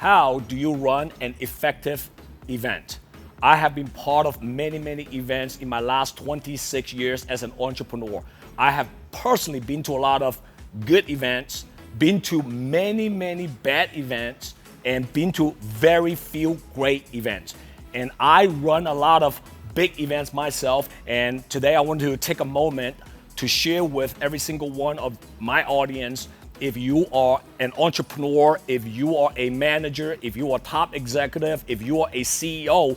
How do you run an effective event? I have been part of many, many events in my last 26 years as an entrepreneur. I have personally been to a lot of good events, been to many, many bad events, and been to very few great events. And I run a lot of big events myself, and today I want to take a moment to share with every single one of my audience. If you are an entrepreneur, if you are a manager, if you are a top executive, if you are a CEO,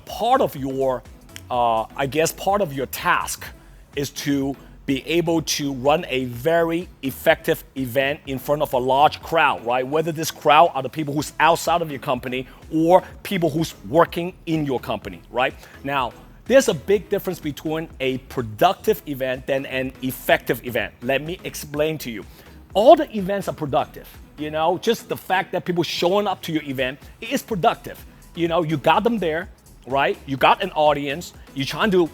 part of your, part of your task is to be able to run a very effective event in front of a large crowd, right? Whether this crowd are the people who's outside of your company or people who's working in your company, right? Now, there's a big difference between a productive event and an effective event. Let me explain to you. All the events are productive, just the fact that people showing up to your event is productive. You got them there, right? You got an audience, you're trying to,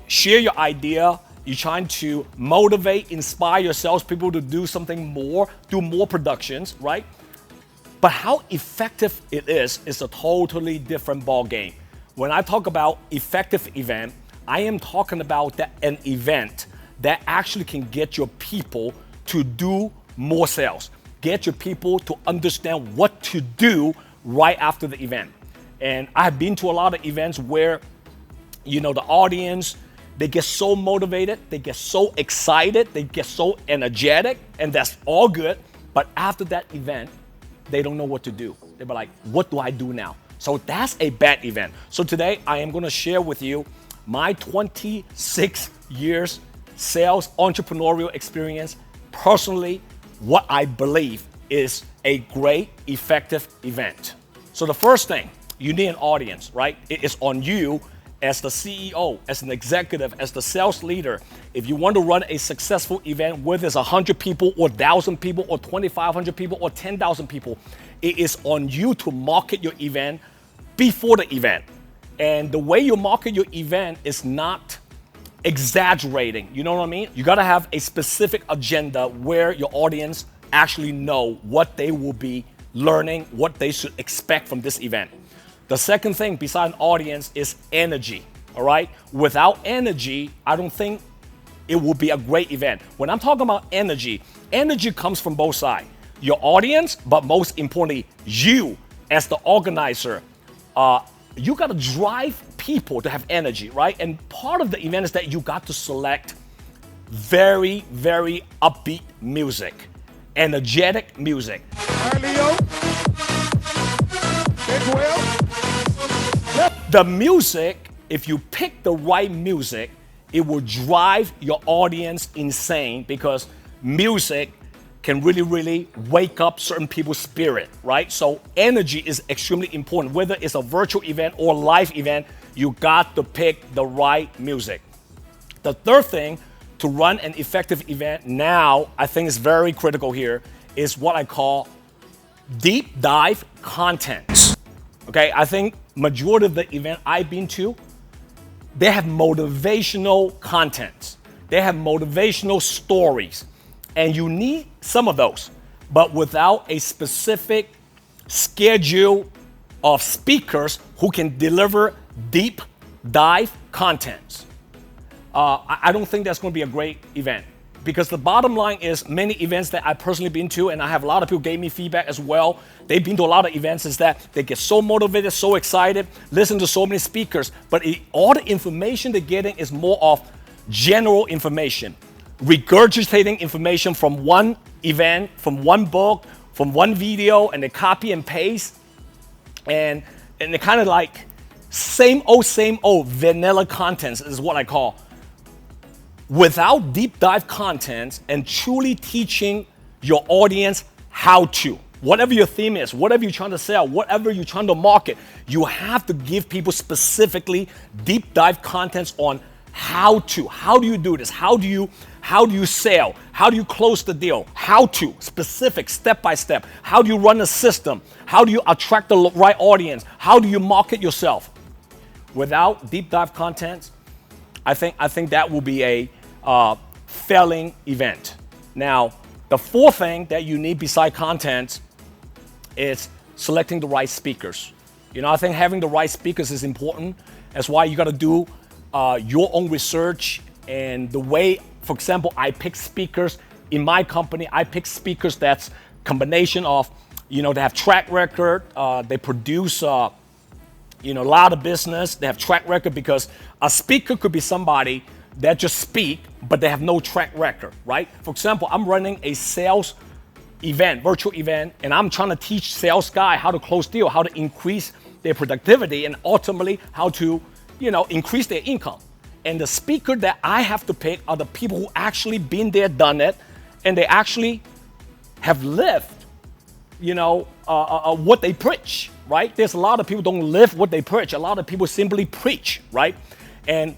share your idea, you're trying to motivate, inspire your salespeople to do something more, do more productions, right? But how effective it is a totally different ball game. When I talk about effective event, I am talking about an event that actually can get your people to do more sales, get your people to understand what to do right after the event. And I've been to a lot of events where, the audience, they get so motivated, they get so excited, they get so energetic, and that's all good. But after that event, they don't know what to do. They're like, what do I do now? So that's a bad event. So today I am gonna share with you my 26 years sales entrepreneurial experience. Personally, what I believe is a great, effective event. So the first thing, you need an audience, right? It is on you as the CEO, as an executive, as the sales leader. If you want to run a successful event, whether it's 100 people or 1,000 people or 2,500 people or 10,000 people, it is on you to market your event before the event. And the way you market your event is not exaggerating, you know what I mean? You gotta have a specific agenda where your audience actually know what they will be learning, what they should expect from this event. The second thing beside an audience is energy, all right? Without energy, I don't think it will be a great event. When I'm talking about energy comes from both sides. Your audience, but most importantly, you as the organizer, you gotta drive people to have energy, right? And part of the event is that you got to select very, very upbeat music, energetic music. Leo. The music, if you pick the right music, it will drive your audience insane because music can really, really wake up certain people's spirit, right? So energy is extremely important. Whether it's a virtual event or live event, you got to pick the right music. The third thing to run an effective event now, I think is very critical here, is what I call deep dive content. Okay, I think majority of the event I've been to, they have motivational content. They have motivational stories. And you need some of those, but without a specific schedule of speakers who can deliver deep dive content. I don't think that's going to be a great event because the bottom line is many events that I've personally been to, and I have a lot of people gave me feedback as well. They've been to a lot of events is that they get so motivated, so excited, listen to so many speakers, but all the information they're getting is more of general information. Regurgitating information from one event, from one book, from one video, and they copy and paste, and they kind of like same old vanilla contents is what I call. Without deep dive content and truly teaching your audience how to, whatever your theme is, whatever you're trying to sell, whatever you're trying to market, you have to give people specifically deep dive contents on how to. How do you do this? How do you sell? How do you close the deal? How to, specific, step by step. How do you run a system? How do you attract the right audience? How do you market yourself? Without deep dive content, I think that will be a failing event. Now, the fourth thing that you need beside content is selecting the right speakers. I think having the right speakers is important. That's why you got to do your own research. And the way, for example, I pick speakers in my company, I pick speakers that's combination of, they have track record, they produce, a lot of business, they have track record, because a speaker could be somebody that just speak, but they have no track record, right? For example, I'm running a sales event, virtual event, and I'm trying to teach sales guy how to close deal, how to increase their productivity, and ultimately how to, increase their income. And the speaker that I have to pick are the people who actually been there, done it, and they actually have lived, what they preach, right? There's a lot of people don't live what they preach. A lot of people simply preach, right? And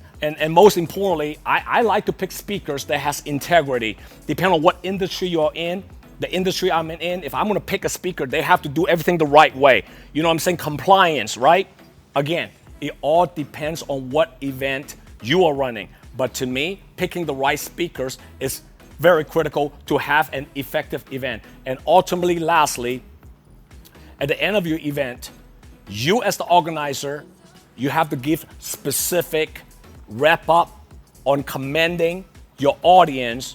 most importantly, I like to pick speakers that has integrity. Depending on what industry you're in, the industry I'm in, if I'm going to pick a speaker, they have to do everything the right way. You know what I'm saying? Compliance, right? Again, it all depends on what event you are running. But to me, picking the right speakers is very critical to have an effective event. And ultimately, lastly, at the end of your event, you as the organizer, you have to give specific wrap up on commending your audience,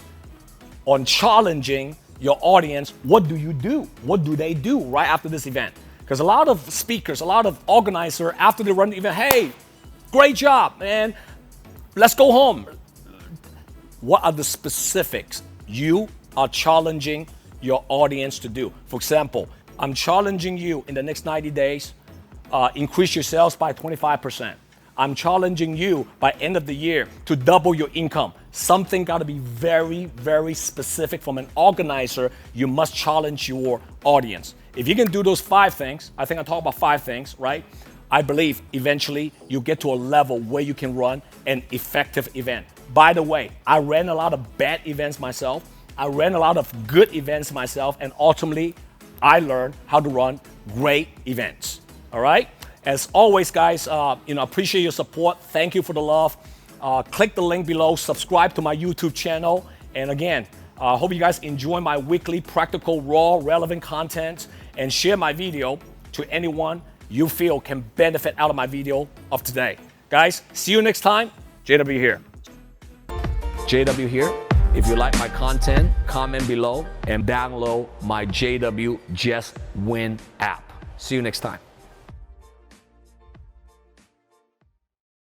on challenging your audience. What do you do? What do they do right after this event? Because a lot of speakers, a lot of organizers, after they run the event, hey, great job, man, let's go home. What are the specifics you are challenging your audience to do? For example, I'm challenging you in the next 90 days, increase your sales by 25%. I'm challenging you by end of the year to double your income. Something got to be very, very specific. From an organizer, you must challenge your audience. If you can do those 5 things, I think I talked about 5 things, right? I believe eventually you get to a level where you can run an effective event. By the way, I ran a lot of bad events myself. I ran a lot of good events myself, and ultimately, I learned how to run great events. All right? As always, guys, appreciate your support. Thank you for the love. Click the link below. Subscribe to my YouTube channel. And again, hope you guys enjoy my weekly practical, raw, relevant content, and share my video to anyone you feel can benefit out of my video of today. Guys, see you next time. JW here. JW here. If you like my content, comment below and download my JW Just Win app. See you next time.